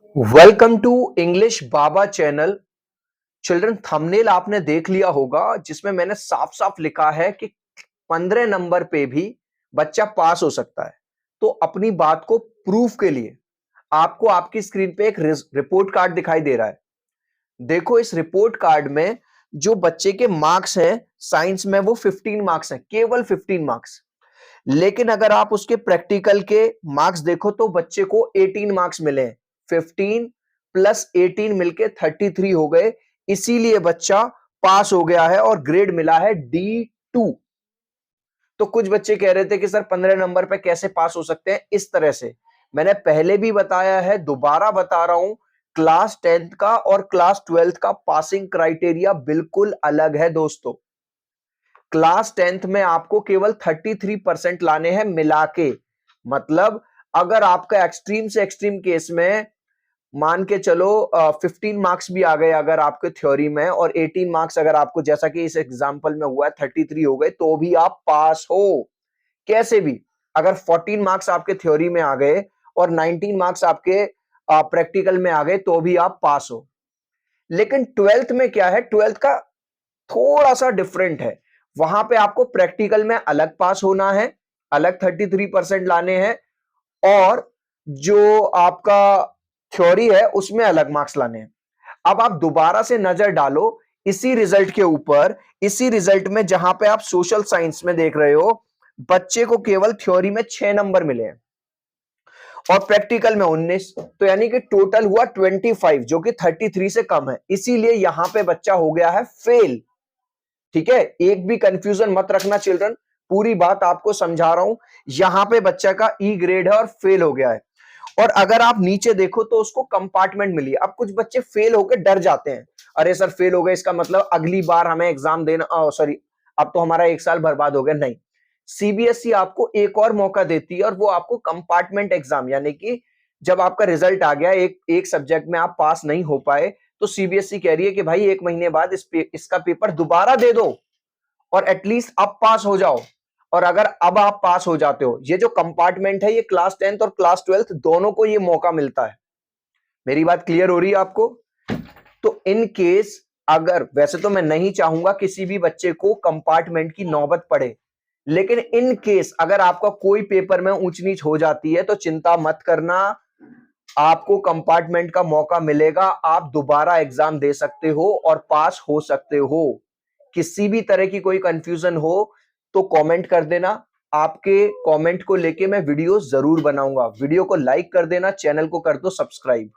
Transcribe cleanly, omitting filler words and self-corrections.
Welcome to English Baba channel. Children, thumbnail आपने देख लिया होगा जिसमें मैंने साफ साफ लिखा है कि 15 नंबर पे भी बच्चा पास हो सकता है। तो अपनी बात को प्रूफ के लिए आपको आपकी स्क्रीन पे एक रिपोर्ट कार्ड दिखाई दे रहा है। देखो, इस रिपोर्ट कार्ड में जो बच्चे के मार्क्स हैं साइंस में वो 15 मार्क्स हैं, केवल 15 मार्क्स। लेकिन अगर आप उसके प्रैक्टिकल के मार्क्स देखो तो बच्चे को 18 मार्क्स मिले हैं। 15 प्लस 18 मिलके 33 हो गए, इसीलिए बच्चा पास हो गया है और ग्रेड मिला है D2। तो कुछ बच्चे कह रहे थे कि सर 15 नंबर पे कैसे पास हो सकते हैं। इस तरह से मैंने पहले भी बताया है, दोबारा बता रहा हूं, क्लास 10th का और क्लास 12th का पासिंग क्राइटेरिया बिल्कुल अलग है दोस्तों। क्लास 10th में आपको केवल 33% लाने हैं मिला के। मतलब अगर आपका एक्सट्रीम से एक्सट्रीम केस में मान के चलो 15 मार्क्स भी आ गए अगर आपके थ्योरी में, और 18 मार्क्स अगर आपको, जैसा कि इस एग्जांपल में हुआ है, 33 हो गए, तो भी आप पास हो कैसे भी। अगर 14 मार्क्स आपके थ्योरी में आ गए और 19 मार्क्स आपके प्रैक्टिकल में आ गए तो भी आप पास हो। लेकिन 12th में क्या है, 12th का थोड़ा सा डिफरेंट है। वहां पे आपको प्रैक्टिकल में अलग पास होना है, अलग 33% लाने हैं, और जो आपका थ्योरी है उसमें अलग मार्क्स लाने हैं। अब आप दोबारा से नजर डालो इसी रिजल्ट के ऊपर। इसी रिजल्ट में जहां पे आप सोशल साइंस में देख रहे हो, बच्चे को केवल थ्योरी में 6 नंबर मिले हैं और प्रैक्टिकल में 19, तो यानी कि टोटल हुआ 25, जो कि 33 से कम है। इसीलिए यहां पे बच्चा हो गया है फेल। ठीक है, एक भी कंफ्यूजन मत रखना चिल्ड्रन, पूरी बात आपको समझा रहा हूं। यहां पे बच्चा का ई ग्रेड है और फेल हो गया है। और अगर आप नीचे देखो तो उसको कंपार्टमेंट मिली है। अब कुछ बच्चे फेल होकर डर जाते हैं, अरे सर फेल हो गए इसका मतलब अगली बार हमें एग्जाम देना, सॉरी अब तो हमारा एक साल बर्बाद हो गया। नहीं, सीबीएसई आपको एक और मौका देती है और वो आपको कंपार्टमेंट एग्जाम, यानी कि जब आपका रिजल्ट आ गया, एक एक सब्जेक्ट में आप पास नहीं हो पाए, तो सीबीएसई कह रही है कि भाई 1 महीने बाद इसका पेपर दोबारा दे दो और एटलीस्ट अब पास हो जाओ। और अगर अब आप पास हो जाते हो, ये जो कंपार्टमेंट है ये क्लास 10th और क्लास 12th दोनों को ये मौका मिलता है। मेरी बात क्लियर हो रही है आपको? तो इन केस, अगर, वैसे तो मैं नहीं चाहूंगा किसी भी बच्चे को कंपार्टमेंट की नौबत पड़े, लेकिन इन केस अगर आपका कोई पेपर में ऊंच नीच हो जाती है तो चिंता मत करना, आपको कंपार्टमेंट का मौका मिलेगा। आप दोबारा एग्जाम दे सकते हो और पास हो सकते हो। किसी भी तरह की कोई कंफ्यूजन हो तो कमेंट कर देना। आपके कमेंट को लेके मैं वीडियो जरूर बनाऊंगा। वीडियो को लाइक कर देना, चैनल को कर दो सब्सक्राइब।